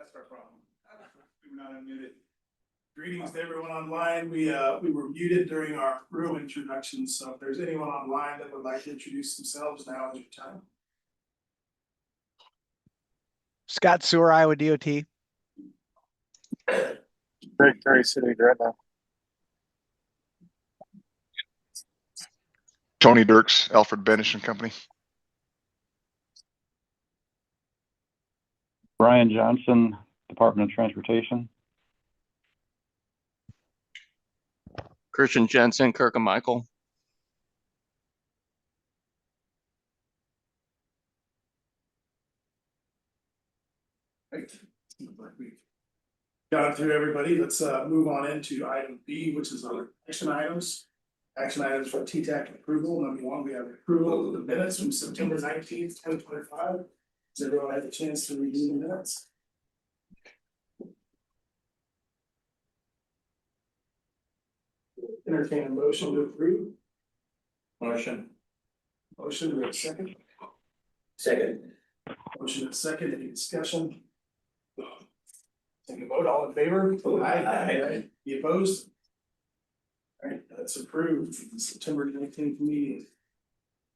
That's our problem. We were not unmuted. Greetings to everyone online. We were muted during our room introduction, so if there's anyone online that would like to introduce themselves, now is your time. Scott Sewer, Iowa DOT. Greg Perry, City Director. Tony Dirks, Alfred Benish and Company. Brian Johnson, Department of Transportation. Christian Jensen, Kirk and Michael. Right. Got it through everybody. Let's move on into item B, which is our action items. Action items for TTAC approval. Number one, we have approval of the minutes from September 19th, 2025. Does everyone have a chance to review the minutes? Entertain a motion to approve. Motion. Motion, we have a second. Second. Motion and second, any discussion? Take a vote, all in favor? Aye. Any opposed? All right, that's approved for the September 19th meeting.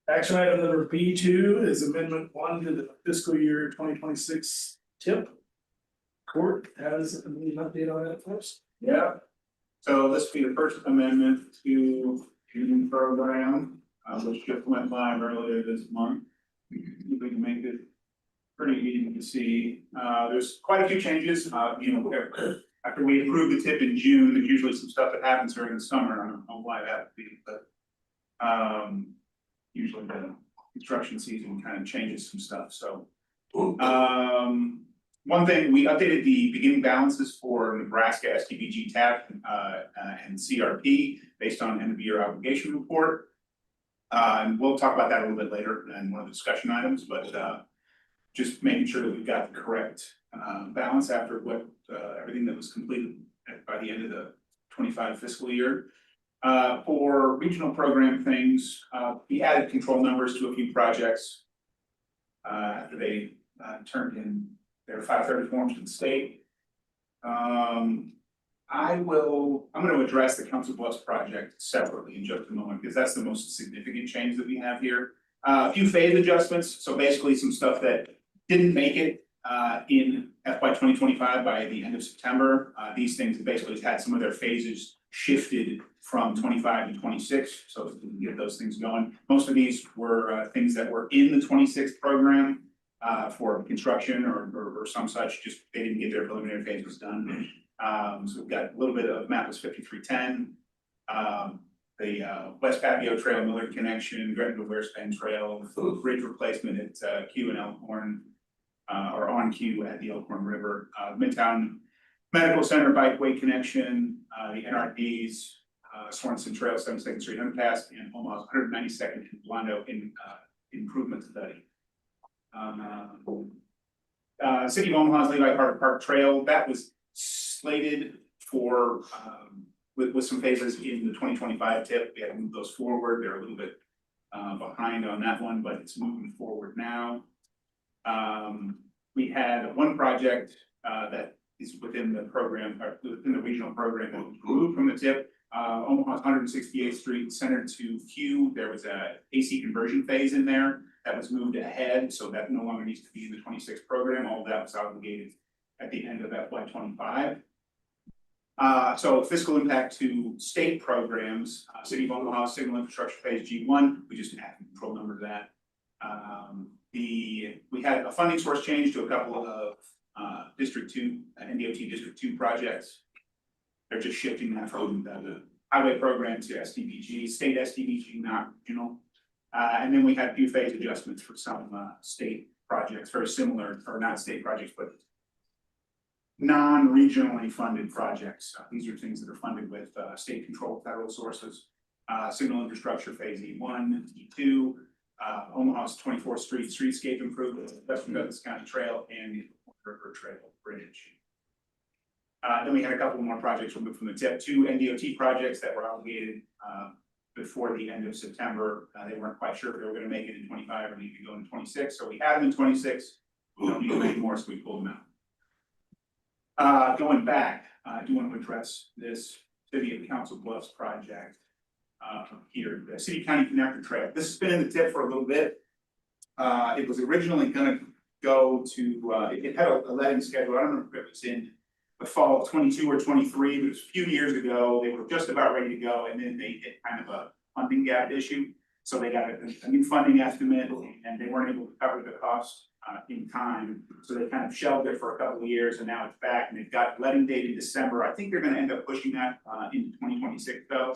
Action item number B2 is amendment 1 to the fiscal year 2026 TIP. Court has an update on that first. Yeah, so this will be the first amendment to the program, which just went live earlier this month. We can make it pretty easy to see. There's quite a few changes, after we approve the tip in June, there's usually some stuff that happens during the summer. I don't know why that would be, but usually the construction season kind of changes some stuff, so. One thing, we updated the beginning balances for Nebraska STBG TAC and CRP based on end of year obligation report. And we'll talk about that a little bit later in one of the discussion items, but just making sure that we've got the correct balance after what everything that was completed by the end of the 25 fiscal year. For regional program things, we added control numbers to a few projects after they turned in their 530 forms to the state. I'm going to address the Council Bluffs project separately in just a moment because that's the most significant change that we have here. A few phase adjustments, so basically some stuff that didn't make it in FY 2025 by the end of September. These things basically had some of their phases shifted from 25 to 26, so we can get those things going. Most of these were things that were in the 26th program for construction or some such, just they didn't get their preliminary phases done. So we've got a little bit of MAPA 5310, the West Patio Trail, Millard Connection, Gretna Warespan Trail, bridge replacement at Q and Elkhorn, or on Q at the Elkhorn River, Midtown Medical Center Bikeway Connection, the NRDs, Swanson Trail, 72nd Street Underpass, and Omaha's 192nd and Blondo improvement study. City of Omaha's Levi Park Trail, that was slated for with some phases in the 2025 tip. We had to move those forward. They're a little bit behind on that one, but it's moving forward now. We had one project that is within the program, or within the regional program that was removed from the tip. Omaha's 168th Street Center to Q. There was a AC conversion phase in there that was moved ahead, so that no longer needs to be in the 26 program. All of that was obligated at the end of FY 25. So fiscal impact to state programs, City of Omaha Signal Infrastructure Phase G1, we just added control number to that. We had a funding source change to a couple of District 2, NDOT District 2 projects. They're just shifting that from the highway program to SDBG, state SDBG, not regional. And then we had a few phase adjustments for some state projects, very similar, or not state projects, but non-regionally funded projects. These are things that are funded with state controlled federal sources. Signal infrastructure phase E1, E2, Omaha's 24th Street streetscape improvement, Western Douglas County Trail, and the River Trail Bridge. Then we had a couple more projects removed from the tip, 2 NDOT projects that were obligated before the end of September. They weren't quite sure if they were going to make it in 25 or need to go in 26, so we had them in 26. We don't need them anymore, so we pulled them out. Going back, I do want to address this City of Council Bluffs project. Here, the City County Connector Trail. This has been in the tip for a little bit. It was originally gonna go to, it had a letting schedule. I don't remember if it was in the fall of 22 or 23, but it was a few years ago. They were just about ready to go, and then they hit kind of a funding gap issue. So they got a new funding estimate, and they weren't able to cover the cost in time. So they kind of shelved it for a couple of years, and now it's back, and they've got letting date in December. I think they're gonna end up pushing that into 2026 though.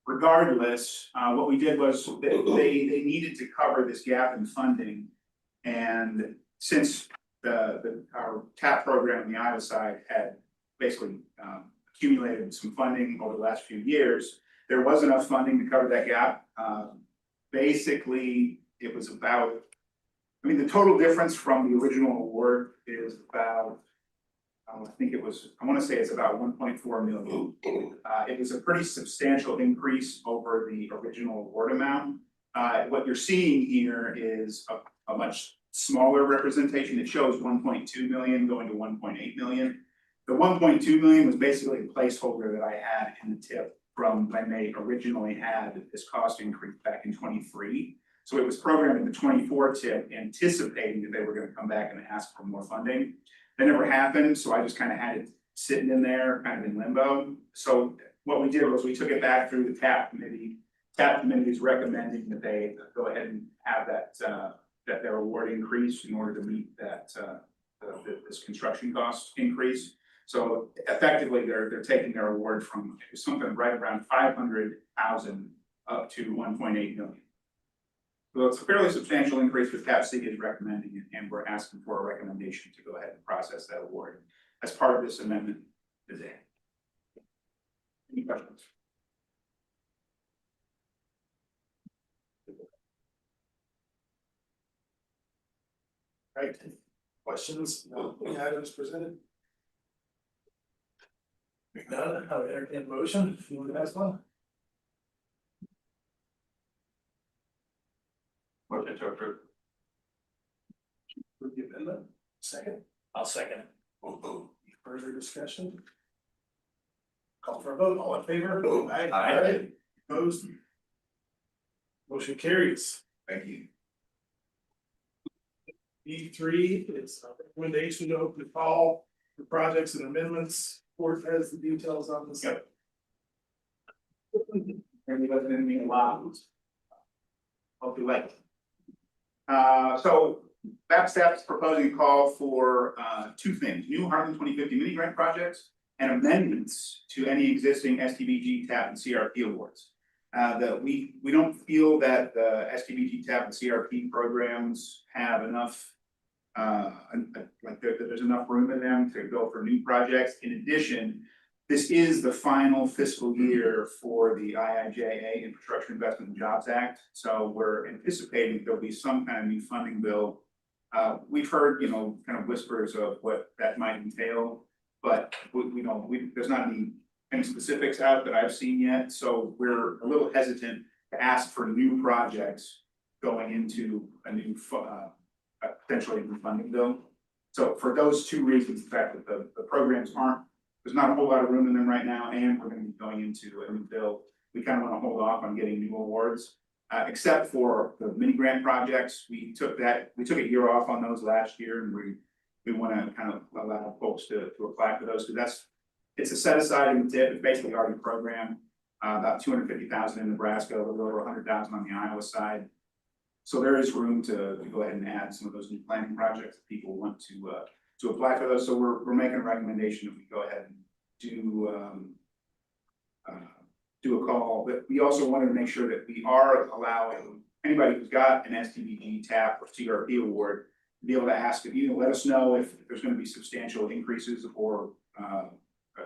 Regardless, what we did was they needed to cover this gap in funding. And since our TAP program on the Iowa side had basically accumulated some funding over the last few years, there was enough funding to cover that gap. Basically, it was about, I mean, the total difference from the original award is about, I think it was, I want to say it's about 1.4 million. It was a pretty substantial increase over the original award amount. What you're seeing here is a much smaller representation. It shows 1.2 million going to 1.8 million. The 1.2 million was basically a placeholder that I had in the tip from when they originally had this cost increase back in 23. So it was programmed in the 24 tip, anticipating that they were going to come back and ask for more funding. That never happened, so I just kind of had it sitting in there, kind of in limbo. So what we did was we took it back through the TAP committee. TAP committee is recommending that they go ahead and have that that their award increase in order to meet that this construction cost increase. So effectively, they're taking their award from something right around 500,000 up to 1.8 million. So it's a fairly substantial increase, but TAP City is recommending it, and we're asking for a recommendation to go ahead and process that award as part of this amendment today. Any questions? Right, questions, any items presented? If none, I would entertain a motion, if you want to ask one. Motion to approve. Approve the amendment, second. I'll second it. Any further discussion? Call for a vote, all in favor? Aye. Opposed? Motion carries. Thank you. E3 is a recommendation to open the call for projects and amendments. Court has the details on this. Yep. And it doesn't mean a lot. Hope you like. So Backstep's proposing a call for two things: new Harlan 2050 mini grant projects and amendments to any existing STBG, TAP, and CRP awards. That we don't feel that the STBG, TAP, and CRP programs have enough. Like there's enough room in them to go for new projects. In addition, this is the final fiscal year for the IIJA, Infrastructure Investment and Jobs Act. So we're anticipating there'll be some kind of new funding bill. We've heard, kind of whispers of what that might entail, but there's not any specifics out that I've seen yet. So we're a little hesitant to ask for new projects going into a new potentially new funding bill. So for those two reasons, the fact that the programs there's not a whole lot of room in them right now, and we're going to be going into a new bill. We kind of want to hold off on getting new awards, except for the mini grant projects. We took a year off on those last year, and we want to kind of allow folks to apply for those, because it's a set aside in the tip. It's basically already programmed, about 250,000 in Nebraska, a little over 100,000 on the Iowa side. So there is room to go ahead and add some of those new planning projects if people want to apply for those. So we're making a recommendation that we go ahead and do a call. But we also wanted to make sure that we are allowing anybody who's got an STBG, TAP, or CRP award to be able to ask, let us know if there's going to be substantial increases or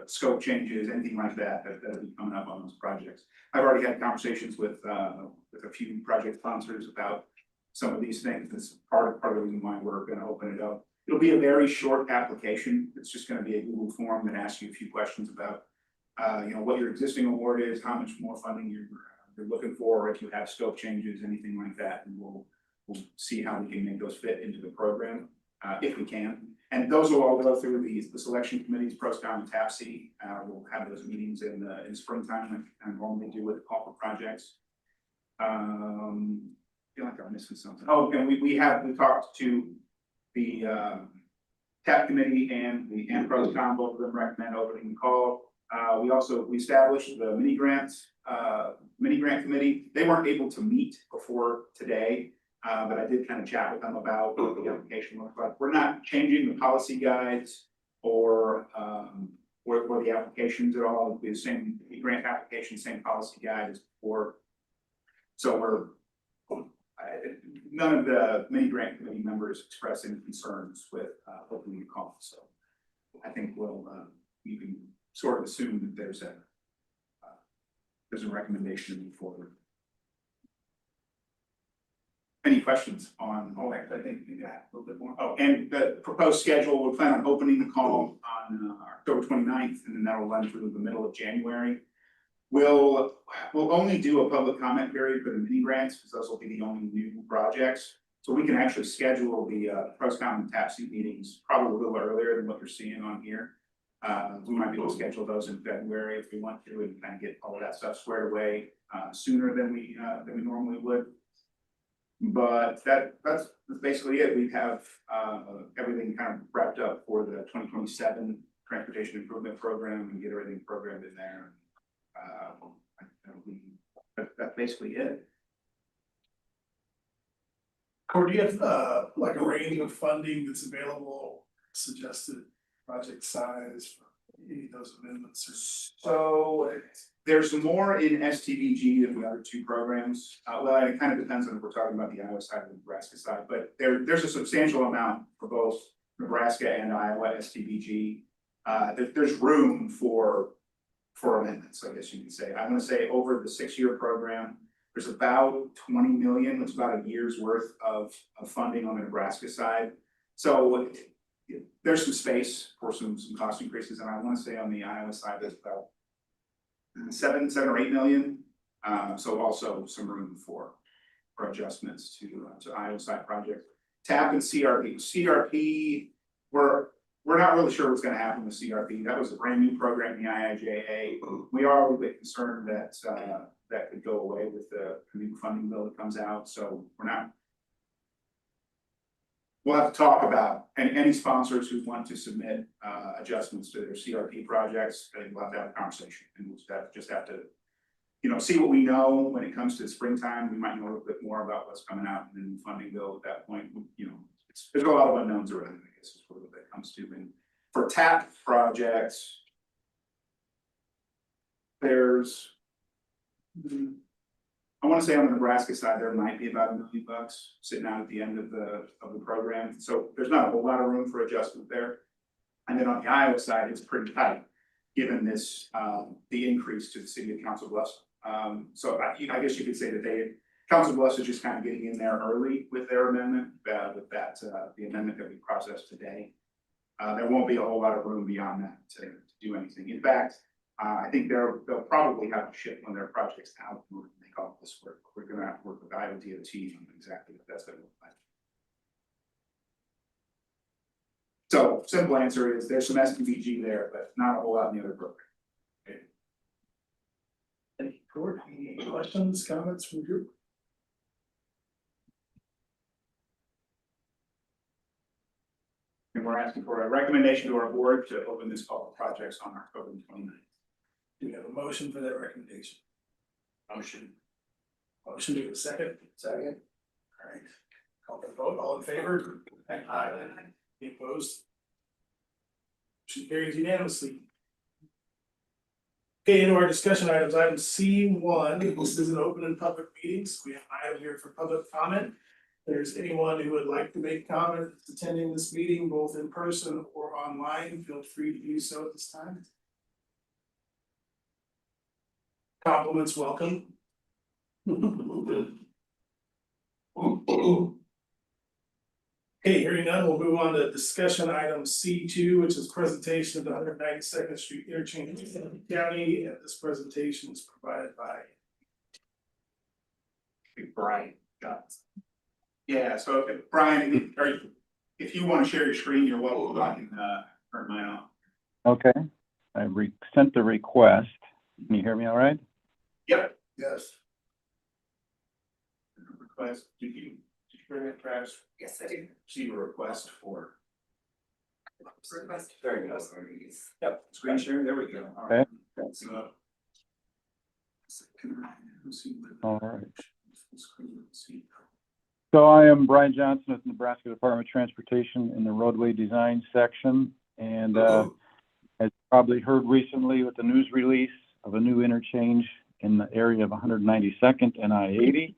scope changes, anything like that'll be coming up on those projects. I've already had conversations with a few project sponsors about some of these things. That's part of the reason why we're going to open it up. It'll be a very short application. It's just going to be a Google form that asks you a few questions about, what your existing award is, how much more funding you're looking for, if you have scope changes, anything like that, and we'll see how we can make those fit into the program. if we can. And those will all go through the selection committees, PROSCOM and TAPC. We'll have those meetings in springtime, like I normally do with call for projects. I feel like I'm missing something. Oh, and we talked to the TAP committee and the PROSCOM, both of them recommend opening the call. We established the mini grant committee. They weren't able to meet before today. But I did kind of chat with them about what the application looks like. We're not changing the policy guides or the applications at all. It'll be the same grant application, same policy guide as before. So none of the mini grant committee members expressed any concerns with opening the call. So I think you can sort of assume that there's a recommendation to move forward. Any questions on, I think we got a little bit more. Oh, and the proposed schedule, we'll plan on opening the call on October 29th, and then that will run through the middle of January. We'll only do a public comment period for the mini grants, because those will be the only new projects. So we can actually schedule the PROSCOM and TAPC meetings probably a little earlier than what you're seeing on here. We might be able to schedule those in February if we want to, and kind of get all of that stuff squared away sooner than we normally would. But that's basically it. We have everything kind of wrapped up for the 2027 transportation improvement program and get everything programmed in there. That's basically it. Corey, do you have like a range of funding that's available, suggested project size for any of those amendments? So there's more in STVG than the other two programs. Well, it kind of depends on if we're talking about the Iowa side or the Nebraska side, but there's a substantial amount for both Nebraska and Iowa STVG. There's room for amendments, I guess you could say. I'm going to say over the 6-year program, there's about 20 million, which is about a year's worth of funding on the Nebraska side. So there's some space for some cost increases, and I want to say on the Iowa side, there's about 7 or 8 million. So also some room for adjustments to Iowa side projects. TAP and CRP. CRP, we're not really sure what's going to happen with CRP. That was a brand new program in the IIJA. We are a little bit concerned that that could go away with the new funding bill that comes out. So we'll have to talk about any sponsors who want to submit adjustments to their CRP projects. I think we'll have to have a conversation, and we'll just have to, see what we know when it comes to springtime. We might know a little bit more about what's coming out in the new funding bill at that point. There's a lot of unknowns around it, I guess is what it comes to. And for TAP projects, there's, I want to say on the Nebraska side, there might be about $1 million sitting out at the end of the program. So there's not a whole lot of room for adjustment there. And then on the Iowa side, it's pretty tight, given this the increase to the city of Council Bluffs. So I guess you could say that Council Bluffs is just kind of getting in there early with their amendment, the amendment that we processed today. There won't be a whole lot of room beyond that to do anything. In fact, I think they'll probably have to shift when their project's out in order to make all this work. We're going to have to work with Iowa DOT on exactly what that's going to look like. So simple answer is there's some STVG there, but not a whole lot in the other program. Okay. Any questions, comments from the group? And we're asking for a recommendation to our board to open this call for projects on October 29th. Do we have a motion for that recommendation? Motion. Motion, do we have a second? Second. All right. Call for the vote. All in favor? Aye. Any opposed? Motion carries unanimously. Okay, into our discussion items. Item C1. This is an open and public meeting, so we have an item here for public comment. If there's anyone who would like to make comment attending this meeting, both in person or online, feel free to do so at this time. Compliments welcome. Okay, hearing none, we'll move on to discussion item C2, which is presentation of the 192nd Street interchange in the county. And this presentation is provided by Brian Johnson. Yeah, so Brian, If you want to share your screen, you're welcome. I can turn mine off. Okay, I sent the request. Can you hear me all right? Yep. Yes. Request, did you bring it, Travis? Yes, I do. See a request for. Request. There you go. Yep, screen share, there we go. All Okay. right. That's, All right. So I am Brian Johnson with the Nebraska Department of Transportation in the roadway design section. And as you probably heard recently with the news release of a new interchange in the area of 192nd and I-80.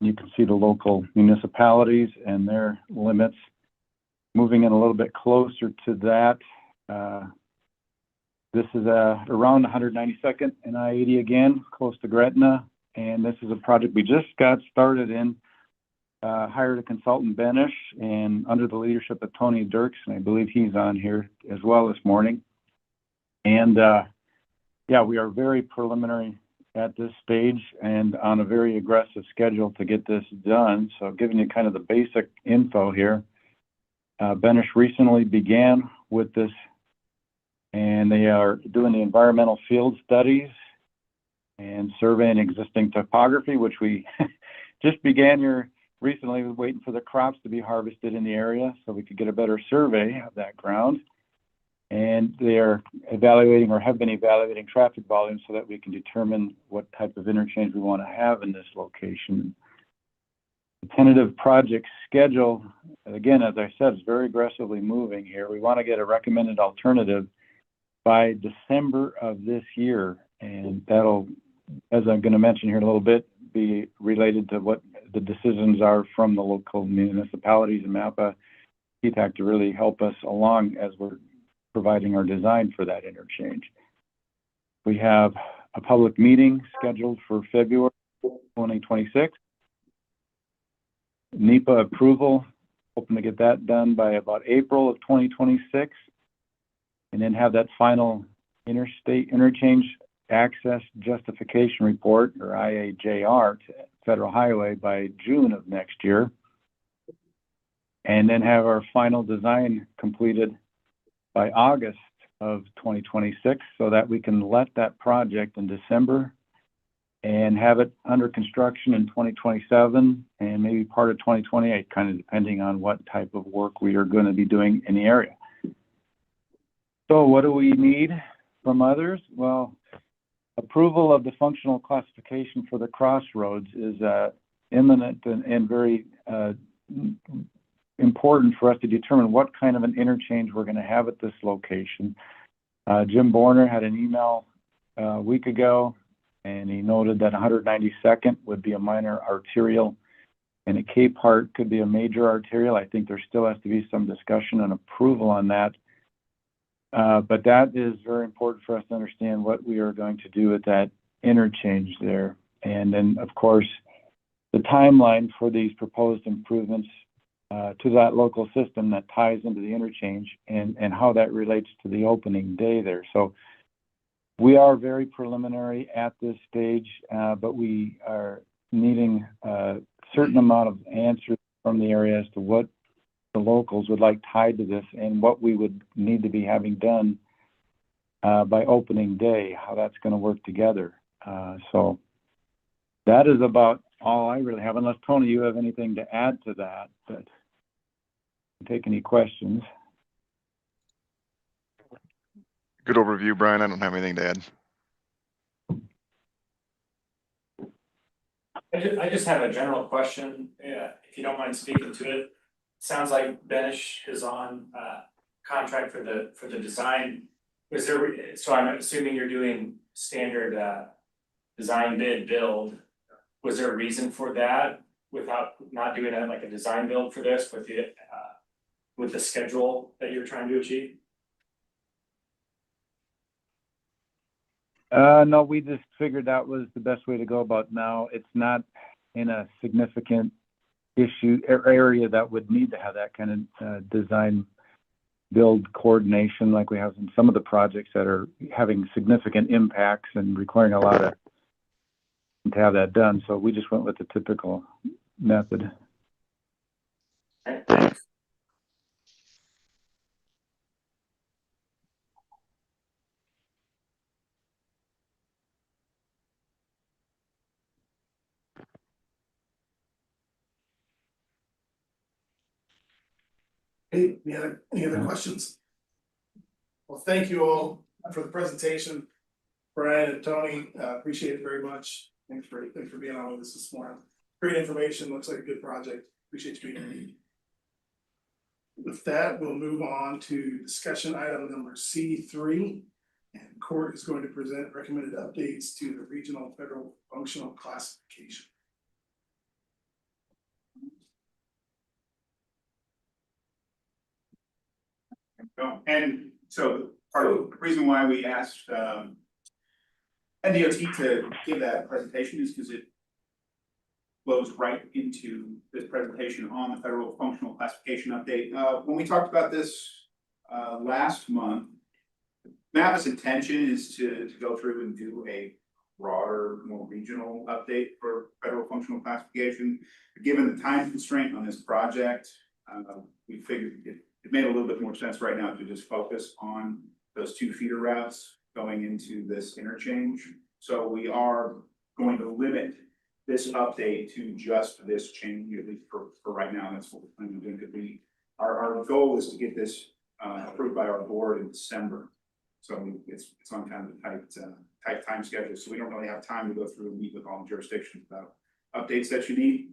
You can see the local municipalities and their limits. Moving in a little bit closer to that, this is around 192nd and I-80 again, close to Gretna. And this is a project we just got started in. Hired a consultant, Benish, and under the leadership of Tony Dirks, and I believe he's on here as well this morning. And yeah, we are very preliminary at this stage and on a very aggressive schedule to get this done. So giving you kind of the basic info here, Benish recently began with this, and they are doing the environmental field studies and surveying existing topography, which we just began here recently, waiting for the crops to be harvested in the area so we could get a better survey of that ground. And they are evaluating, or have been evaluating, traffic volumes so that we can determine what type of interchange we want to have in this location. The tentative project schedule, again, as I said, is very aggressively moving here. We want to get a recommended alternative by December of this year. And that'll, as I'm going to mention here in a little bit, be related to what the decisions are from the local municipalities and MAPA TTAC to really help us along as we're providing our design for that interchange. We have a public meeting scheduled for February 2026. NEPA approval, hoping to get that done by about April of 2026, and then have that final interstate interchange access justification report, or IAJR, to Federal Highway by June of next year, and then have our final design completed by August of 2026 so that we can let that project in December and have it under construction in 2027 and maybe part of 2028, kind of depending on what type of work we are going to be doing in the area. So what do we need from others? Well, approval of the functional classification for the crossroads is imminent and very important for us to determine what kind of an interchange we're going to have at this location. Jim Borner had an email a week ago, and he noted that 192nd would be a minor arterial and a K part could be a major arterial. I think there still has to be some discussion and approval on that. But that is very important for us to understand what we are going to do at that interchange there. And then, of course, the timeline for these proposed improvements to that local system that ties into the interchange and how that relates to the opening day there. So we are very preliminary at this stage, but we are needing a certain amount of answers from the area as to what the locals would like tied to this and what we would need to be having done by opening day, how that's going to work together. So that is about all I really have, unless Tony, you have anything to add to that, but take any questions. Good overview, Brian. I don't have anything to add. I just have a general question, if you don't mind speaking to it. Sounds like Benish is on contract for the design. Was there, so I'm assuming you're doing standard design bid build. Was there a reason for that without not doing like a design build for this with the schedule that you're trying to achieve? No, we just figured that was the best way to go about now. It's not in a significant issue area that would need to have that kind of design build coordination like we have in some of the projects that are having significant impacts and requiring a lot of to have that done. So we just went with the typical method. Hey, any other questions? Well, thank you all for the presentation. Brian and Tony, appreciate it very much. Thanks for being on with us this morning. Great information, looks like a good project. Appreciate you being here. With that, we'll move on to discussion item number C3. And court is going to present recommended updates to the regional federal functional classification. And so part of the reason why we asked NDOT to give that presentation is because it flows right into this presentation on the federal functional classification update. When we talked about this last month, MAPA's intention is to go through and do a broader, more regional update for federal functional classification. Given the time constraint on this project, we figured it made a little bit more sense right now to just focus on those 2 feeder routes going into this interchange. So we are going to limit this update to just this change, at least for right now. That's what we're planning on doing. Our goal is to get this approved by our board in December. So it's on kind of a tight time schedule. So we don't really have time to go through and meet with all the jurisdictions about updates that you need.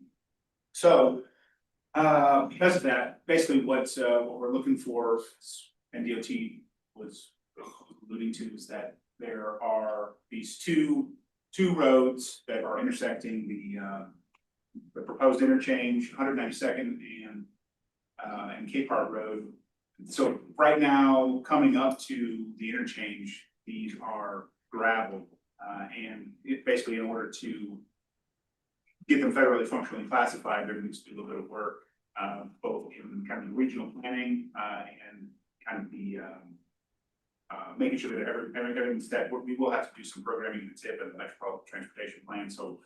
So because of that, basically what we're looking for, NDOT was alluding to, is that there are these two roads that are intersecting the proposed interchange, 192nd and Cape Heart Road. So right now, coming up to the interchange, these are gravel, and basically in order to get them federally functionally classified, there needs to be a little bit of work, both in kind of regional planning and kind of the making sure that everything's that we will have to do some programming in the TIP and the Metropolitan Transportation Plan. So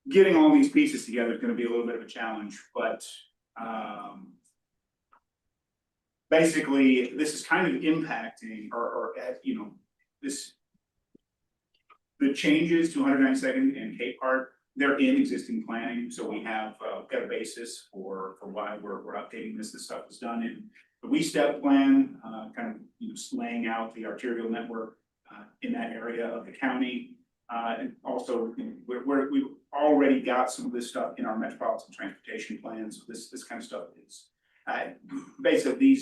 getting all these pieces together is going to be a little bit of a challenge, but basically this is kind of impacting the changes to 192nd and Cape Heart. They're in existing planning, so we have got a basis for why we're updating this. This stuff was done in the WE-STEP plan, kind of laying out the arterial network in that area of the county, and also we've already got some of this stuff in our metropolitan transportation plan. So this kind of stuff is basically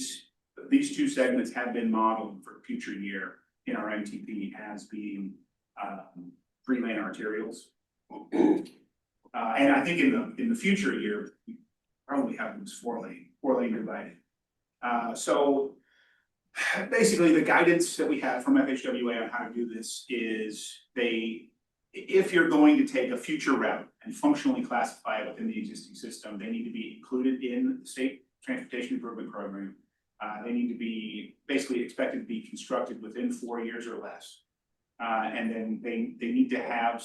these 2 segments have been modeled for future year in our MTP as being 3-lane arterials. And I think in the future year, we probably have them as 4-lane divided. So basically the guidance that we have from FHWA on how to do this is if you're going to take a future route and functionally classify it within the existing system, they need to be included in the state transportation improvement program. They need to be basically expected to be constructed within 4 years or less. And then they need to have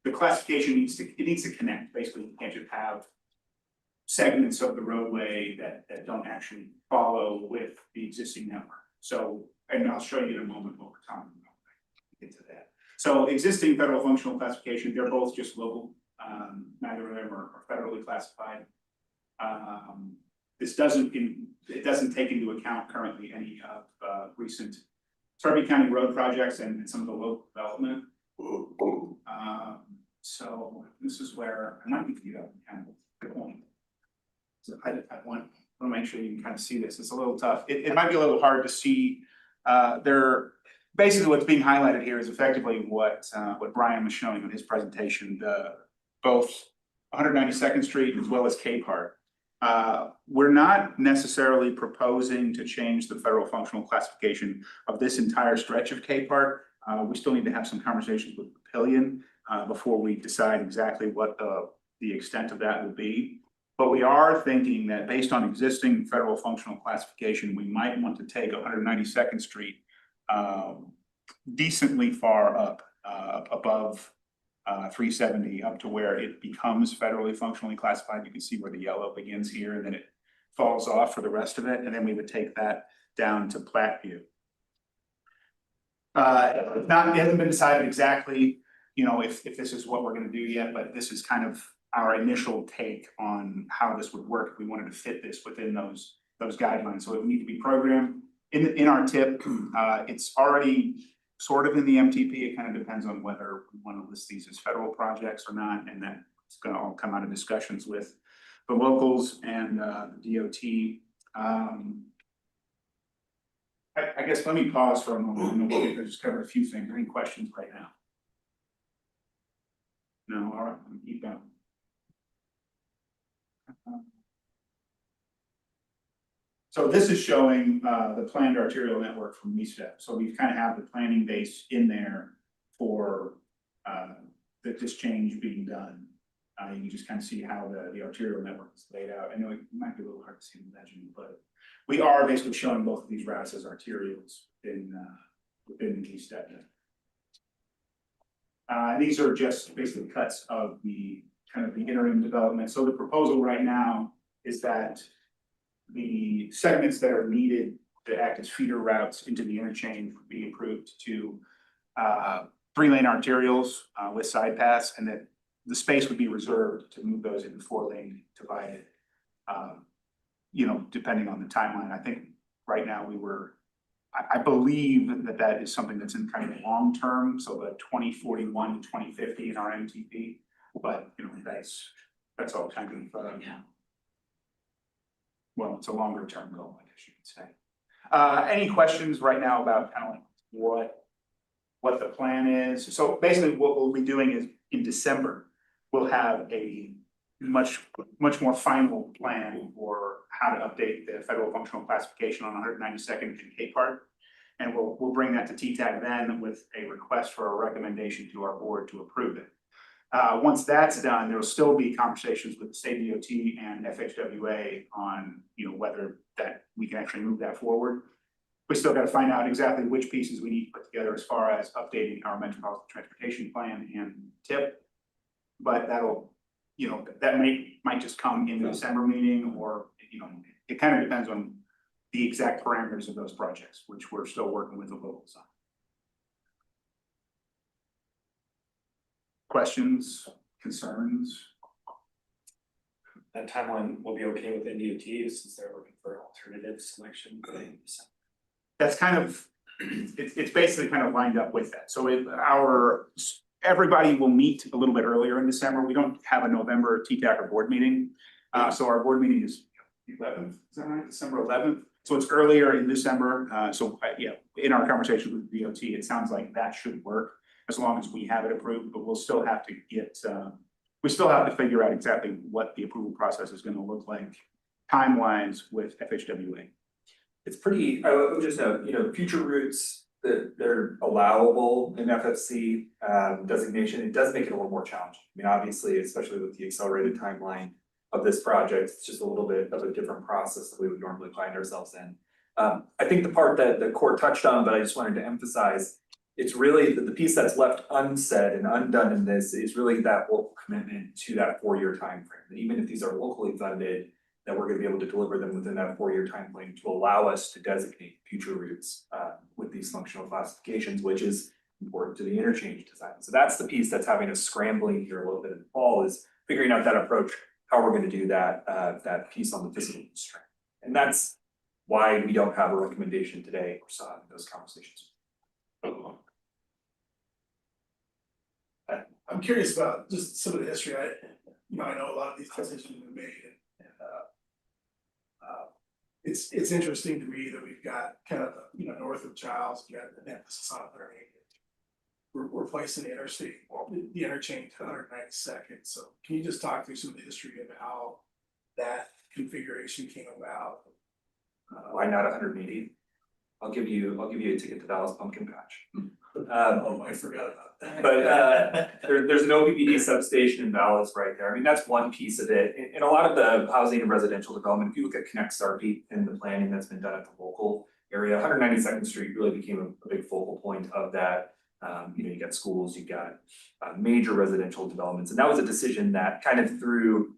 the classification needs to connect. Basically, you can't just have segments of the roadway that don't actually follow with the existing network. So, and I'll show you in a moment what we're talking about. Get to that. So existing federal functional classification, they're both just local. Neither of them are federally classified. It doesn't take into account currently any of recent Sarpy County road projects and some of the local development. So this is where I might need to get up kind of the point. So I want to make sure you can kind of see this. It's a little tough. It might be a little hard to see. Basically what's being highlighted here is effectively what Brian was showing in his presentation. Both 192nd Street as well as Cape Heart. We're not necessarily proposing to change the federal functional classification of this entire stretch of Cape Heart. We still need to have some conversations with Papillion before we decide exactly what the extent of that will be. But we are thinking that based on existing federal functional classification, we might want to take 192nd Street decently far up above 370 up to where it becomes federally functionally classified. You can see where the yellow begins here, and then it falls off for the rest of it, and then we would take that down to Platteview. It hasn't been decided exactly, if this is what we're going to do yet, but this is kind of our initial take on how this would work if we wanted to fit this within those guidelines. So it would need to be programmed in our tip. It's already sort of in the MTP. It kind of depends on whether we want to list these as federal projects or not, and that's going to all come out of discussions with the locals and the DOT. I guess let me pause for a moment. We'll just cover a few things. Any questions right now? No, all right, I'm gonna keep going. So this is showing the planned arterial network from MISTEP. So we kind of have the planning base in there for this change being done. You can just kind of see how the arterial network is laid out. I know it might be a little hard to see in the legend, but we are basically showing both of these routes as arterials within the MISTEP. These are just basically cuts of the kind of the interim development. So the proposal right now is that the segments that are needed to act as feeder routes into the interchange would be approved to 3-lane arterials with side paths, and that the space would be reserved to move those into 4-lane divided. Depending on the timeline. I think right now I believe that is something that's in kind of long term, so the 2041 to 2050 in our MTP. But that's all kind of well, it's a longer term goal, I guess you could say. Any questions right now about kind of like what the plan is? So basically what we'll be doing is in December, we'll have a much more final plan for how to update the federal functional classification on 192nd and Cape Park. And we'll bring that to TTAC then with a request for a recommendation to our board to approve it. Once that's done, there will still be conversations with the state DOT and FHWA on whether that we can actually move that forward. We still got to find out exactly which pieces we need to put together as far as updating our metropolitan transportation plan and TIP. But that'll that might just come in the December meeting, or it kind of depends on the exact parameters of those projects, which we're still working with the locals on. Questions, concerns? That timeline will be okay with NDOT since they're looking for alternative selection. That's kind of, it's basically kind of lined up with that. So everybody will meet a little bit earlier in December. We don't have a November TTAC or board meeting. So our board meeting is 11th, is that right? December 11th. So it's earlier in December. In our conversation with the DOT, it sounds like that should work as long as we have it approved, but we'll still have to figure out exactly what the approval process is going to look like time-wise with FHWA. It's pretty, I would just note, future routes that they're allowable in FFC designation, it does make it a little more challenging. I mean, obviously, especially with the accelerated timeline of this project, it's just a little bit of a different process that we would normally find ourselves in. I think the part that the court touched on, but I just wanted to emphasize, it's really the piece that's left unsaid and undone in this is really that local commitment to that 4-year time frame. That even if these are locally funded, that we're going to be able to deliver them within that 4-year time frame to allow us to designate future routes with these functional classifications, which is important to the interchange design. So that's the piece that's having us scrambling here a little bit in the fall, is figuring out that approach, how we're going to do that that piece on the physical constraint. And that's why we don't have a recommendation today. We're still having those conversations. I'm curious about just some of the history. I know a lot of these decisions have been made, and it's interesting to me that we've got kind of north of Giles, we got an emphasis on learning. We're placing the interstate, the interchange to 192nd. So can you just talk through some of the history of how that configuration came about? Why not 180? I'll give you a ticket to Dallas Pumpkin Patch. I forgot about that. But there's an OPPD substation in Dallas right there. I mean, that's one piece of it. In a lot of the housing and residential development, if you look at Connect Sarpy and the planning that's been done at the local area, 192nd Street really became a big focal point of that. You got schools, you got major residential developments, and that was a decision that kind of through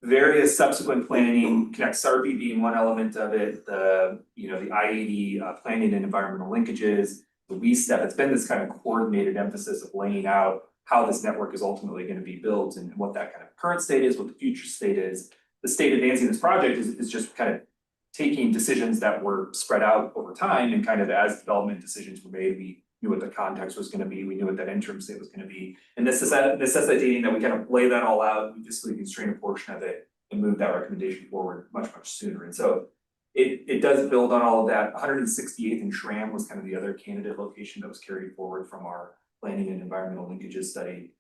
various subsequent planning, Connect Sarpy being one element of it, the I-80 planning and environmental linkages, the WE step, it's been this kind of coordinated emphasis of laying out how this network is ultimately gonna be built and what that kind of current state is, what the future state is. The state advancing this project is just kind of taking decisions that were spread out over time and kind of as development decisions were made, we knew what the context was gonna be, we knew what that interim state was gonna be. And this is necessitating that we kind of lay that all out, we fiscally constrain a portion of it and move that recommendation forward much sooner. And so it does build on all of that. 168th and Schramm was kind of the other candidate location that was carried forward from our planning and environmental linkages study.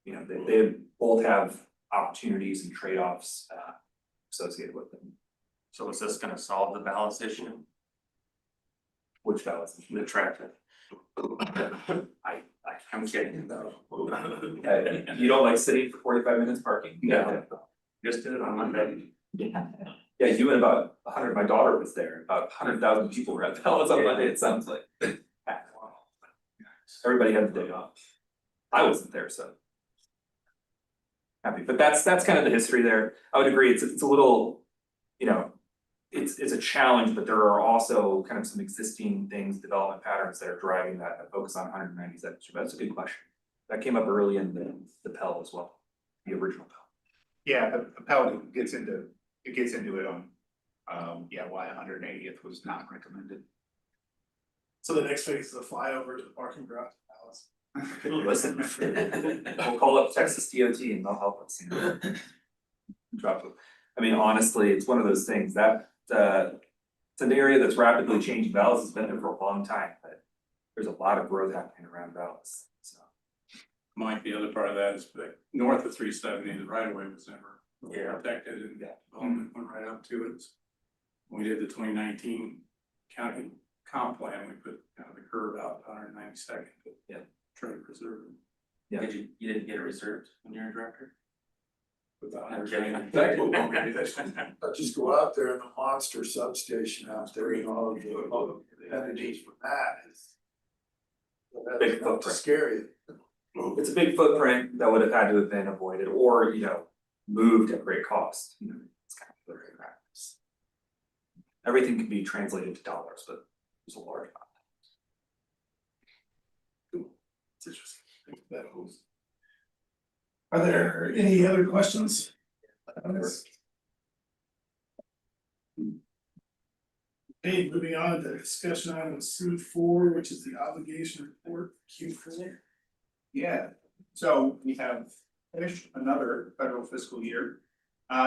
You know, they both have opportunities and trade-offs associated with them. So is this gonna solve the balance issue? Which balance? The traffic? I'm kidding. You don't like sitting for 45 minutes parking? No. Just did it on Monday. Yeah, you and about 100, my daughter was there, about 100,000 people were at Palace on Monday, it sounds like. Everybody had the day off. I wasn't there, so. Happy, but that's kind of the history there. I would agree, it's a little, you know, it's a challenge, but there are also kind of some existing things, development patterns that are driving that focus on 197th Street. That's a good question. That came up early in the Pell as well, the original Pell. Yeah, the Pell gets into it on, why 180th was not recommended. So the next phase is a flyover to the parking garage at Palace. Listen, we'll call up Texas DOT and they'll help us. Drop it. I mean, honestly, it's one of those things that it's an area that's rapidly changing. Dallas has been there for a long time, but there's a lot of growth happening around Dallas. So Mike, the other part of that is that north of 370, the right of way was never protected and development went right up to it. When we did the 2019 county comp plan, we put kind of the curve out 192nd to try to preserve it. yeah. You didn't get it reserved when you're a director? With the I'm kidding. 192nd. But just go out there and the monster substation out there, you know, all the entities from that is. Big That's footprint. scary. It's a big footprint that would have had to have been avoided or, you know, moved at great cost. You know, it's kind of the great practice. Everything can be translated to dollars, but there's a large amount. It's interesting. Are there any other questions? Okay, moving on to discussion item C4, which is the obligation report Q4. Yeah, so we have finished another federal fiscal year.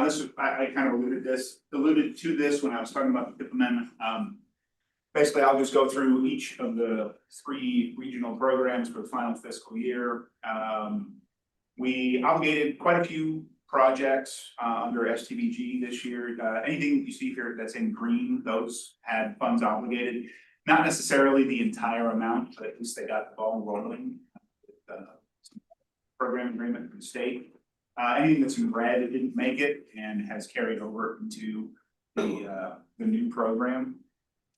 This is, I kind of alluded to this when I was talking about the fifth amendment. Basically, I'll just go through each of the 3 regional programs for the final fiscal year. We obligated quite a few projects under STBG this year. Anything you see here that's in green, those had funds obligated. Not necessarily the entire amount, but at least they got the ball rolling. Program agreement from the state. Anything that's in red, it didn't make it and has carried over into the new program.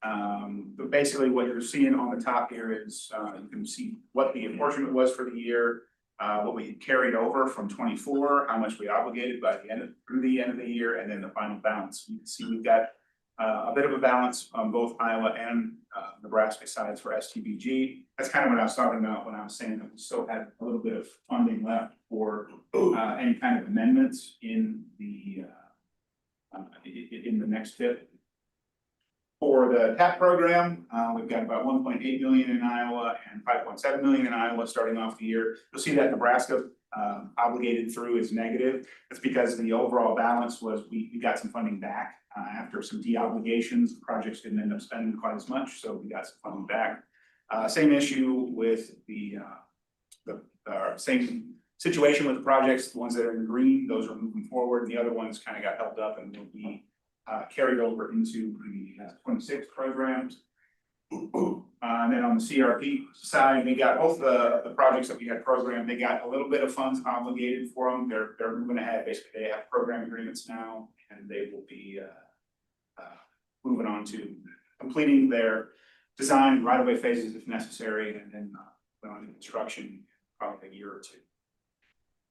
But basically what you're seeing on the top here is you can see what the apportionment was for the year, what we had carried over from 24, how much we obligated by the end through the end of the year, and then the final balance. You can see we've got a bit of a balance on both Iowa and Nebraska sides for STBG. That's kind of what I was talking about when I was saying that we still had a little bit of funding left for any kind of amendments in the next tip. For the TAP program, we've got about 1.8 million in Iowa and 5.7 million in Iowa starting off the year. You'll see that Nebraska obligated through is negative. That's because the overall balance was we got some funding back after some de-obligations. Projects didn't end up spending quite as much, so we got some funding back. Same issue with the same situation with the projects. The ones that are in green, those are moving forward. The other ones kind of got held up and will be carried over into the 26 programs. And then on the CRP side, we got both the projects that we had programmed. They got a little bit of funds obligated for them. They're moving ahead. Basically, they have program agreements now, and they will be moving on to completing their design right-of-way phases if necessary, and then going on to construction probably a year or two.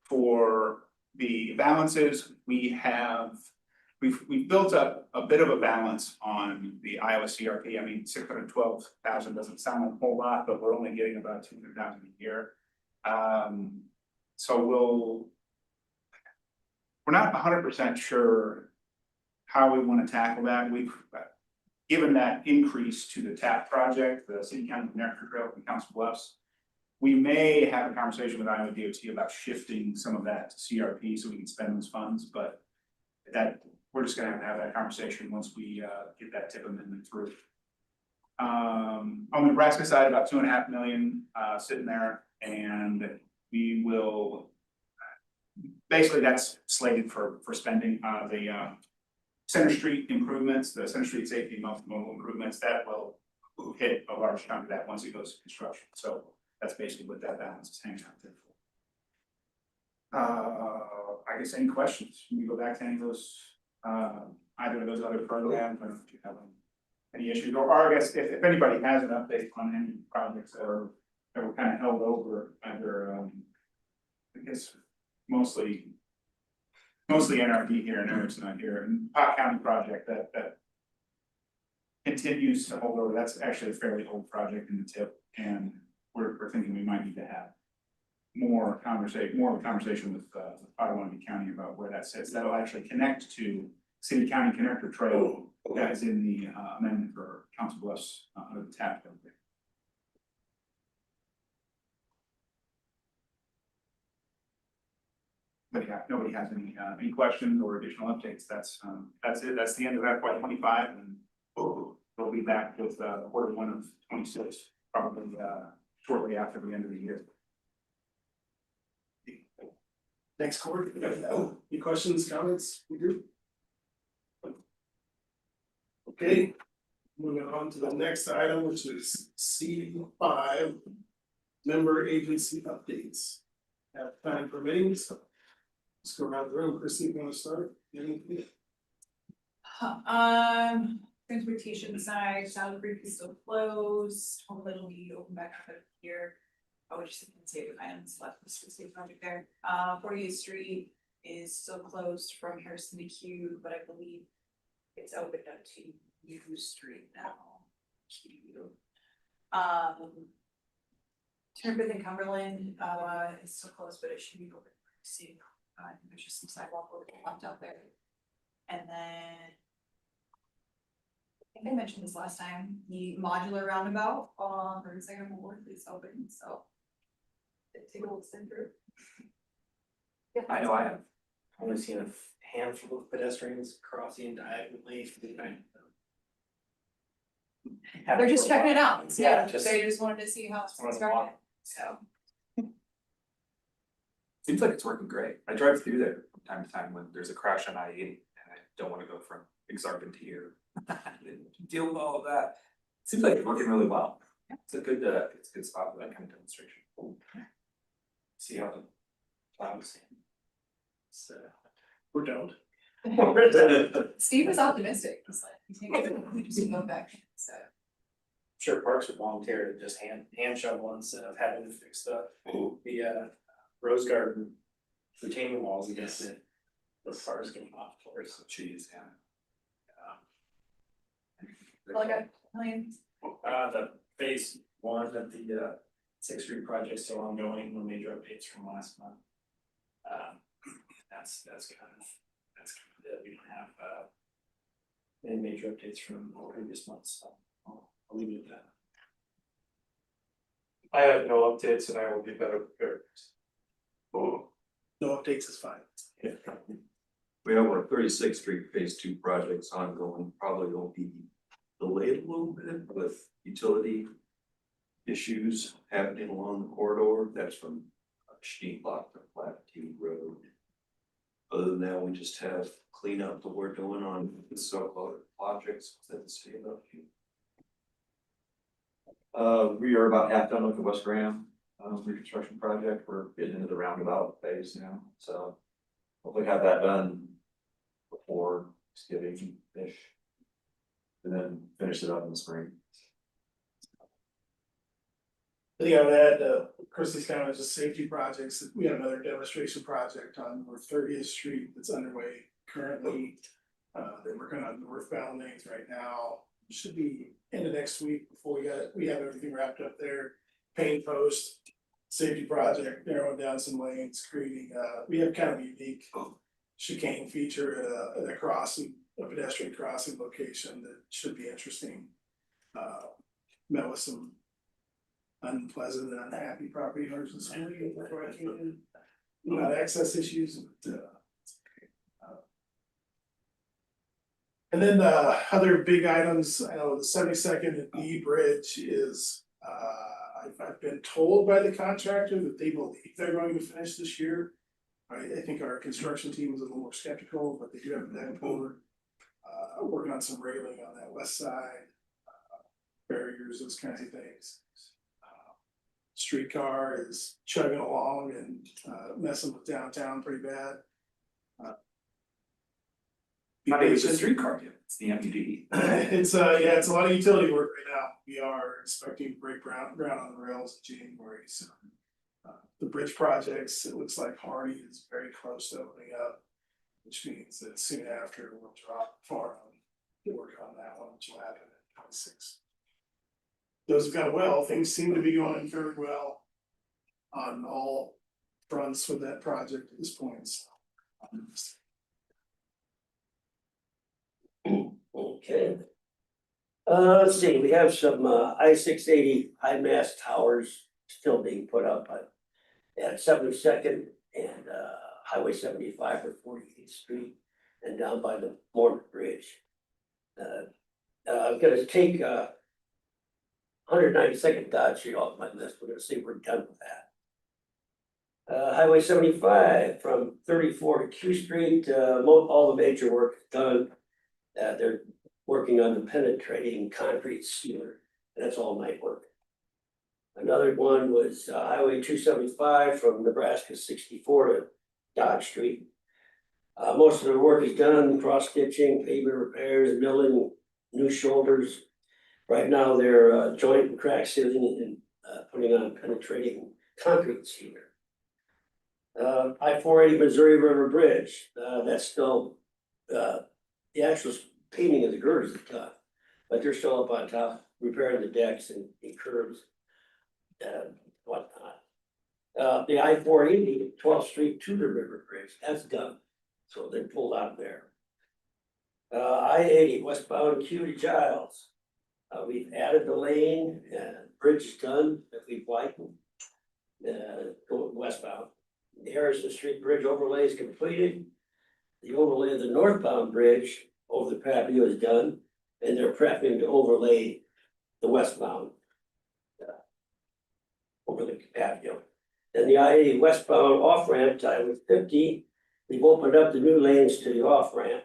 For the balances, we've built up a bit of a balance on the Iowa CRP. I mean, 612,000 doesn't sound like a whole lot, but we're only getting about 200,000 a year. So we're not 100% sure how we want to tackle that. We've given that increase to the TAP project, the City County Connector Trail from Council Bluffs. We may have a conversation with Iowa DOT about shifting some of that to CRP so we can spend those funds, but that we're just gonna have that conversation once we get that tip amendment through. On the Nebraska side, about 2.5 million sitting there, and we will basically that's slated for spending. The Center Street improvements, the Center Street safety and mobile improvements, that will hit a large chunk of that once it goes to construction. So that's basically what that balance is hanging out there for. I guess any questions? Can we go back to any of those, either of those other programs, or if you have any issues, or I guess if anybody has an update on any projects that were kind of held over under, I guess mostly NRP here and Eric's not here, and Pot County project that continues to hold over. That's actually a fairly old project in the tip, and we're thinking we might need to have more of a conversation with Potawatomi County about where that sits. That'll actually connect to City County Connector Trail that is in the amendment for Council Bluffs under the TAP. But yeah, if nobody has any questions or additional updates, that's it. That's the end of FY25, and we'll be back with quarter 1 of 26, probably shortly after the end of the year. Next quarter, any questions, comments? We do. Okay, moving on to the next item, which is C5, member agency updates. Have time permitting, so let's go around the room. Chrissy, you want to start? Anything? Transportation side, South Creek is still closed, hopefully it'll be open back up here. I would just say the items left the specific project there. 48th Street is still closed from Harrison to Q, but I believe it's opened up to U Street now. Q. Turnpike in Cumberland is still closed, but it should be open pretty soon. There's just some sidewalk work left out there. And then I think I mentioned this last time, the modular roundabout on the second ward is open, so take a listen through. Yeah, I know I have only seen a handful of pedestrians crossing diagonally. they're just checking it out. Yeah, They just wanted to see how it's started, so. Seems like it's working great. I drive through there from time to time when there's a crash on I-80 and I don't want to go from Exarban to here. Deal with all of that. Seems like it's working really well. It's a good spot for that kind of demonstration. See how the clouds. So Or don't. Steve was optimistic, he's like, he's just go back, so. Sure, Parks would volunteer to just hand shovel instead of having to fix the rose garden retaining walls against it. The cars getting off course. So cheese, yeah. Like a million. The phase 1 of the 6th Street project still ongoing, no major updates from last month. That's kind of it. We don't have any major updates from previous months, so I'll leave it at that. I have no updates and I will be better prepared. No updates is fine. Yeah. We have our 36th Street Phase 2 projects ongoing, probably will be delayed a little bit with utility issues happening along the corridor. That's from Steenbach to Platitude Road. Other than that, we just have cleanup that we're doing on the so-called projects within the city of Elkview. We are about half done with the West Graham reconstruction project. We're getting into the roundabout phase now, so hopefully have that done before Thanksgiving-ish, and then finish it up in the spring. I think I would add, Christie's County just safety projects. We have another demonstration project on North 30th Street that's underway currently. They're working on northbound lanes right now. Should be end of next week before we have everything wrapped up there. Paint post, safety project, narrowing down some lanes, creating, we have kind of a unique chicane feature at a crossing, a pedestrian crossing location that should be interesting. Met with some unpleasant and unhappy property owners this morning before I came in. Not access issues, but, and then other big items, I know the 72nd and D Bridge is, I've been told by the contractor that they believe they're going to finish this year. I think our construction team is a little more skeptical, but they do have that forward. Working on some railing on that west side, barriers, those kinds of things. Streetcar is chugging along and messing with downtown pretty bad. Not even the streetcar yet, it's the MUD. It's it's a lot of utility work right now. We are expecting to break ground on the rails in January, so. The bridge projects, it looks like Hardy is very close to opening up, which means that soon after we'll drop far on work on that one, which will happen in 26. Those have gone well. Things seem to be going very well on all fronts with that project at this point. So. Okay. Let's see, we have some I-680 high mast towers still being put up at 72nd and Highway 75 or 48th Street and down by the Mormon Bridge. I'm gonna take 192nd Dodge Street off my list. We're gonna see if we're done with that. Highway 75 from 34 to Q Street, all the major work is done. They're working on the penetrating concrete sealer. That's all night work. Another one was Highway 275 from Nebraska 64 to Dodge Street. Most of the work is done, cross stitching, pavement repairs, milling, new shoulders. Right now, they're joint and crack sealing and putting on penetrating concrete sealer. I-480 Missouri River Bridge, that's still, the actual painting of the girders is done, but they're still up on top, repairing the decks and curbs. Whatnot. The I-480 12th Street to the River Bridge, that's done. So they pulled out there. I-80 westbound Q to Giles. We've added the lane and bridge is done that we've widened. Going westbound. The Harrison Street Bridge overlay is completed. The overlay of the northbound bridge over the patio is done, and they're prepping to overlay the westbound over the patio. Then the I-80 westbound off-ramp to Highway 50, we've opened up the new lanes to the off-ramp.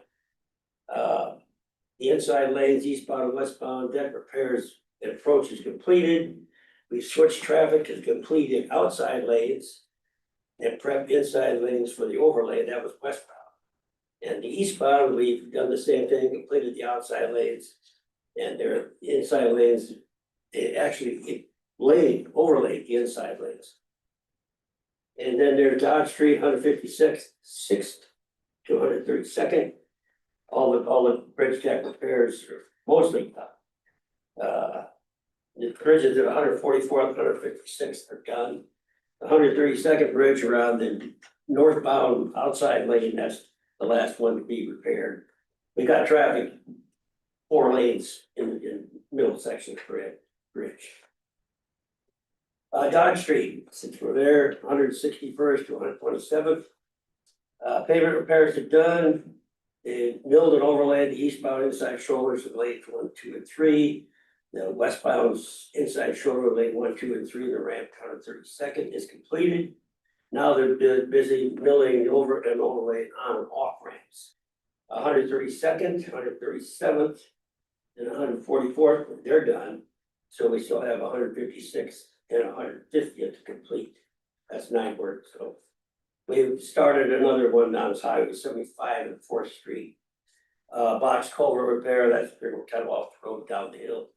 The inside lanes, eastbound and westbound, deck repairs and approach is completed. We've switched traffic to completed outside lanes and prepped inside lanes for the overlay, that was westbound. And the eastbound, we've done the same thing, completed the outside lanes and their inside lanes, it overlaid the inside lanes. And then there's Dodge Street, 156th, 6th to 132nd. All the bridge deck repairs are mostly done. The bridges at 144th, 156th are done. The 132nd bridge around the northbound outside lane, that's the last one to be repaired. We got traffic 4 lanes in the middle section of the bridge. Dodge Street, since we're there, 161st to 127th. Pavement repairs are done. They milled and overlaid the eastbound inside shoulders of lane 1, 2, and 3. The westbound inside shoulder of lane 1, 2, and 3. The ramp 132nd is completed. Now they're busy milling over and overlaid on and off ramps. 132nd, 137th, and 144th, they're done. So we still have 156th and 150th to complete. That's 9 work. So we've started another one down Highway 75 and 4th Street. Box culvert repair, that's pretty much kind of off the road down the hill.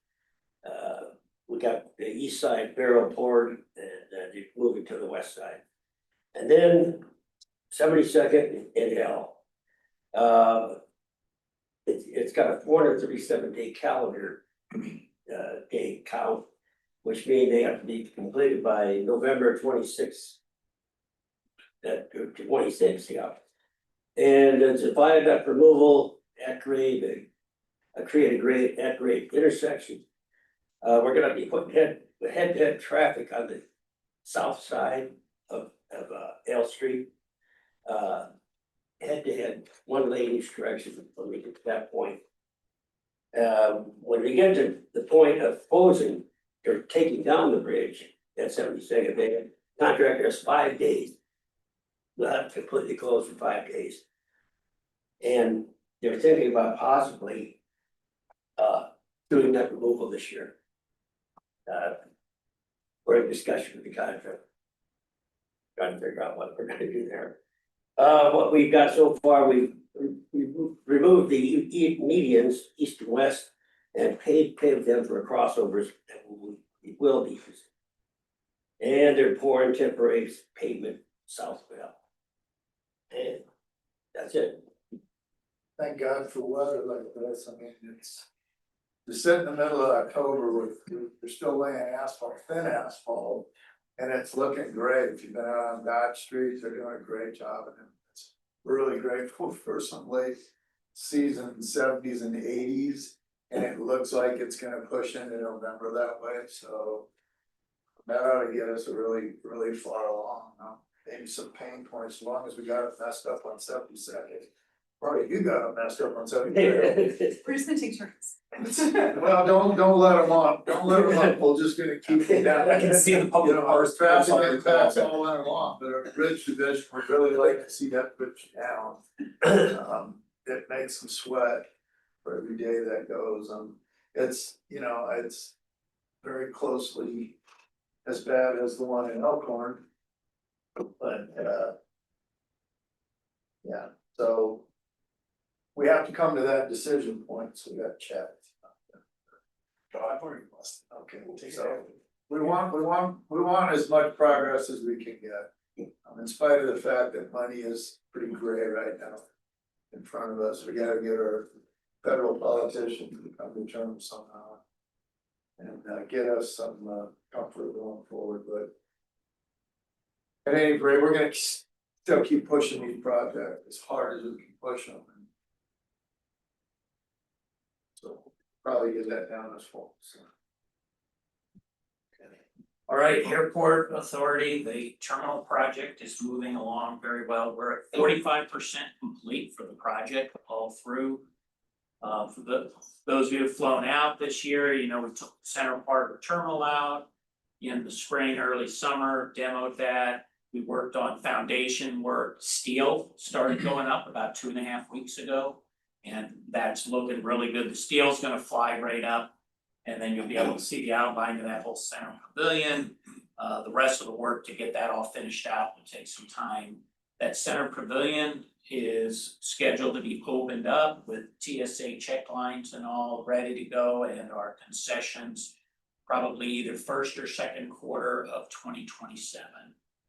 We got the east side barrel poured and they're moving to the west side. And then 72nd and L. It's got a 437 day calendar day count which means they have to be completed by November 26th. That 26, yeah. And it's a viaduct removal at grade, create a grade at grade intersection. We're gonna be putting head-to-head traffic on the south side of L Street. Head-to-head, one lane each direction when we get to that point. When we get to the point of closing or taking down the bridge at 72nd, the contractor has 5 days. We'll have to completely close for 5 days. And they're thinking about possibly doing that removal this year. We're in discussion with the contractor. Trying to figure out what we're gonna do there. What we've got so far, we've removed the medians, east and west, and paved them for crossovers that we will be using. And they're pouring temporary pavement southbound. And that's it. Thank God for weather like this. I mean, it's. To sit in the middle of October with, you're still laying asphalt, thin asphalt. And it's looking great. If you've been out on Dodge Street, they're doing a great job. And it's really grateful for some late season 70s and 80s. And it looks like it's gonna push into November that way. So that ought to get us really, really far along. Maybe some pain points as long as we got it messed up on 72nd. Right, you got it messed up on 72nd. We're just gonna take turns. Well, don't let them up. Don't let them up. We're just gonna keep it down. I can see the public Our traffic impacts all went along, but our bridge division would really like to see that bridge down. It makes them sweat for every day that goes. It's, it's very closely as bad as the one in Elkhorn. But, yeah, so we have to come to that decision point, so we got to chat. I've already lost it. Okay, so we want as much progress as we can get. In spite of the fact that money is pretty gray right now in front of us, we gotta get our federal politicians to come to terms somehow. And get us some comfort going forward, but. At any rate, we're gonna still keep pushing these projects as hard as we can push them. So probably get that down as full, so. All right, Airport Authority, the terminal project is moving along very well. We're at 45% complete for the project all through. For those of you who've flown out this year, we took center part of the terminal out in the spring, early summer, demoed that. We worked on foundation work. Steel started going up about 2.5 weeks ago. And that's looking really good. The steel's gonna fly right up. And then you'll be able to see the outline of that whole center pavilion. The rest of the work to get that all finished out will take some time. That center pavilion is scheduled to be opened up with TSA check lines and all ready to go, and our concessions probably either first or second quarter of 2027.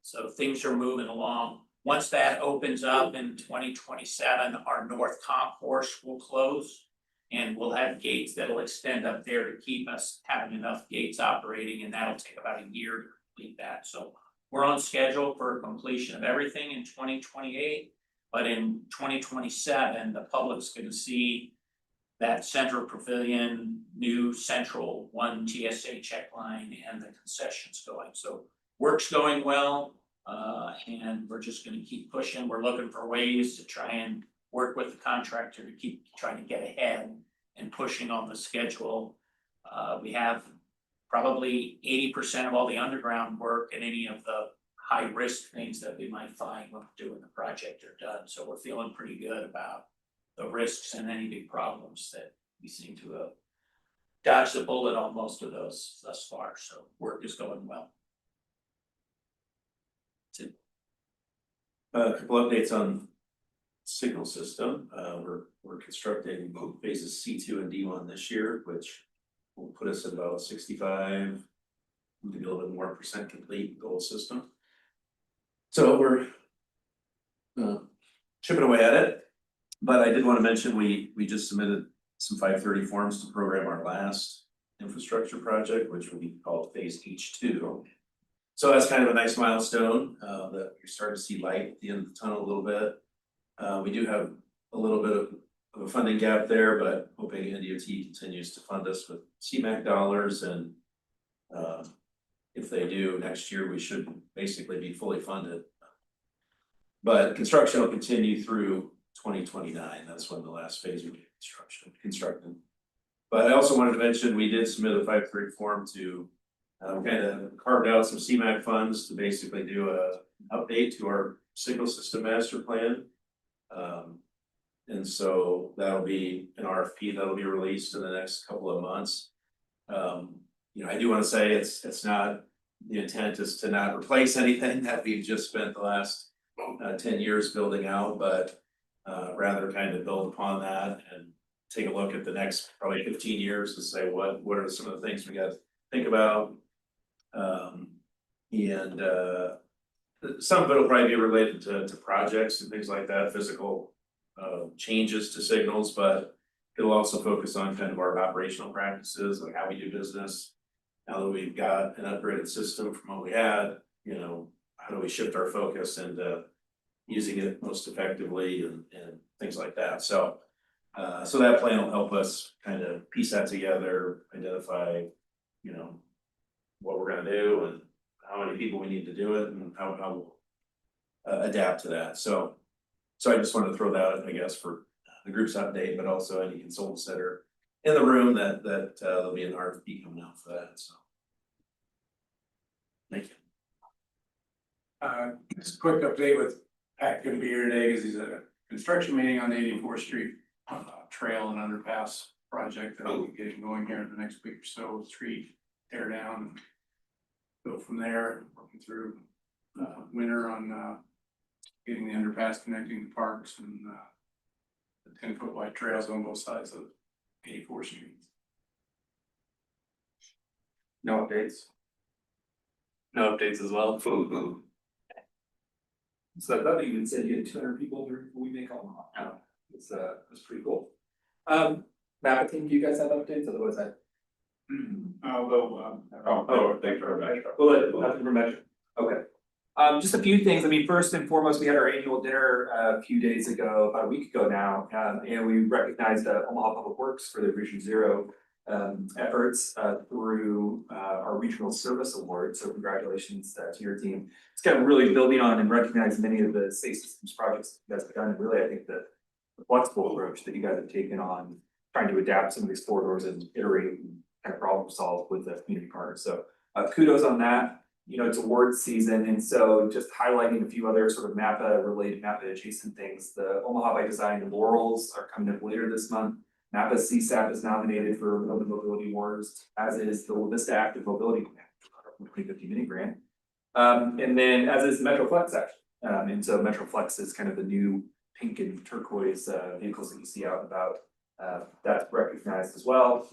So things are moving along. Once that opens up in 2027, our north concourse will close. And we'll have gates that'll extend up there to keep us having enough gates operating, and that'll take about a year to complete that. So we're on schedule for completion of everything in 2028, but in 2027, the public's gonna see that central pavilion, new central 1 TSA check line, and the concessions going. So work's going well, and we're just gonna keep pushing. We're looking for ways to try and work with the contractor to keep trying to get ahead and pushing on the schedule. We have probably 80% of all the underground work and any of the high risk things that we might find when doing the project are done. So we're feeling pretty good about the risks and any big problems that we seem to have dodged the bullet on most of those thus far. So work is going well. That's it. A couple updates on signal system. We're constructing phases C2 and D1 this year, which will put us at about 65, maybe a little bit more % complete with the whole system. So we're chipping away at it. But I did want to mention we just submitted some 530 forms to program our last infrastructure project, which will be called Phase H2. So that's kind of a nice milestone, that you're starting to see light at the end of the tunnel a little bit. We do have a little bit of a funding gap there, but hoping NDOT continues to fund us with CMAQ dollars, and if they do, next year we should basically be fully funded. But construction will continue through 2029. That's when the last phase will be constructed. But I also wanted to mention, we did submit a 5-3 form to kind of carve out some CMAQ funds to basically do a update to our signal system master plan. And so that'll be an RFP that'll be released in the next couple of months. You know, I do want to say it's not, the intent is to not replace anything that we've just spent the last 10 years building out, but rather kind of build upon that and take a look at the next probably 15 years to say what are some of the things we got to think about. And some of it will probably be related to projects and things like that, physical changes to signals, but it'll also focus on kind of our operational practices, like how we do business. Now that we've got an upgraded system from what we had, you know, how do we shift our focus into using it most effectively and things like that. So that plan will help us kind of piece that together, identify, you know, what we're gonna do and how many people we need to do it and how we'll adapt to that. So I just wanted to throw that out, I guess, for the group's update, but also any consultants that are in the room that there'll be an RFP coming out for that, so. Thank you. Just a quick update with Pat gonna be here today because he's at a construction meeting on the 84th Street trail and underpass project that I'll be getting going here in the next week or so. Street tear down, go from there, working through winter on getting the underpass connecting the parks and the 10-foot wide trails on both sides of 84th Street. No updates. No updates as well. So I thought you even said you had 200 people during We Make Omaha. Oh, it's pretty cool. MAPA team, do you guys have updates? Otherwise, thanks for that. Well, nothing from Metro. Okay. Just a few things. I mean, first and foremost, we had our annual dinner a few days ago, about a week ago now, and we recognized Omaha Public Works for their Vision Zero efforts through our Regional Service Award. So congratulations to your team. It's kind of really building on and recognizing many of the safe systems projects you guys have done. And really, I think the flexible approach that you guys have taken on trying to adapt some of these corridors and iterate and kind of problem solve with the community partners. So kudos on that. You know, it's awards season, and so just highlighting a few other sort of MAPA related, MAPA adjacent things. The Omaha by Design Laurels are coming up later this month. MAPA CSAP is nominated for Urban Mobility Awards, as is the Vista Active Mobility Grant, 2050 mini grant. And then as is the MetroFlex actually. And so MetroFlex is kind of the new pink and turquoise vehicles that you see out and about. That's recognized as well.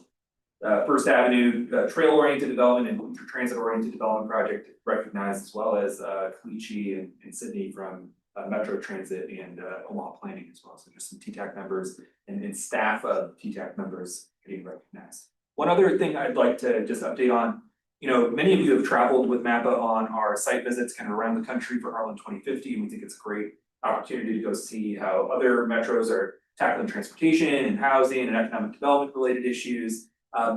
First Avenue trail-oriented development and transit-oriented development project recognized, as well as Cleachy and Sydney from Metro Transit and Omaha Planning as well. So just some TTAC members and staff of TTAC members getting recognized. One other thing I'd like to just update on, you know, many of you have traveled with MAPA on our site visits kind of around the country for Harlan 2050, and we think it's a great opportunity to go see how other metros are tackling transportation and housing and economic development related issues.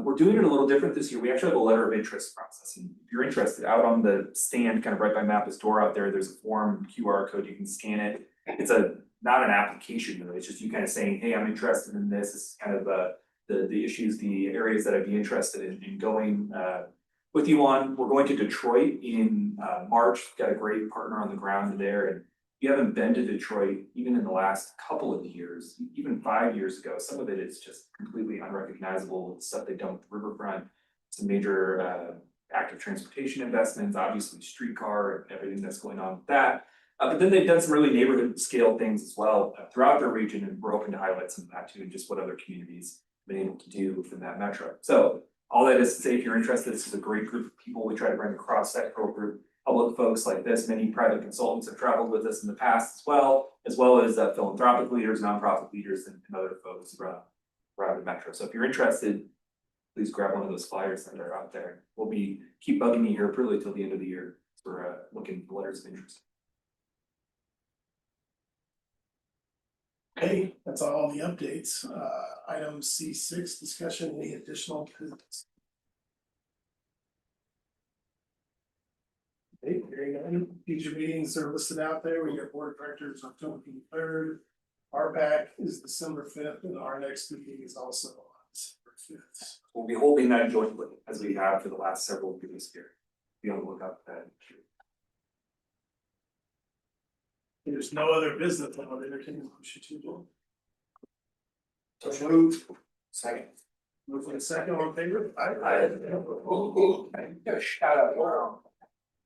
We're doing it a little different this year. We actually have a letter of interest process. And if you're interested, out on the stand, kind of right by MAPA's door out there's a form QR code, you can scan it. It's not an application though, it's just you kind of saying, hey, I'm interested in this. This is kind of the issues, the areas that I'd be interested in going with you on. We're going to Detroit in March. We've got a great partner on the ground there. And if you haven't been to Detroit, even in the last couple of years, even 5 years ago, some of it is just completely unrecognizable. Stuff they've done with the riverfront, some major active transportation investments, obviously streetcar and everything that's going on with that. But then they've done some really neighborhood scale things as well throughout their region, and we're hoping to highlight some of that too, and just what other communities have been able to do within that metro. So all that is to say, if you're interested, this is a great group of people. We try to bring a cross-sectoral group. Public folks like this, many private consultants have traveled with us in the past as well as philanthropic leaders, nonprofit leaders, and other folks around the metro. So if you're interested, please grab one of those flyers that are out there. We'll keep bugging me here probably till the end of the year for looking for letters of interest. Okay, that's all the updates. Item C6, discussion, any additional business? Okay, hearing none. Future meetings are listed out there. We got board of directors October 3rd. RPAC is December 5th, and our next meeting is also on December 5th. We'll be holding that jointly as we have for the last several years here. Be on the lookout for that. There's no other business. I'll entertain a motion to adjourn. So moved. Second. Move for the second, all in favor? Aye. Shout out.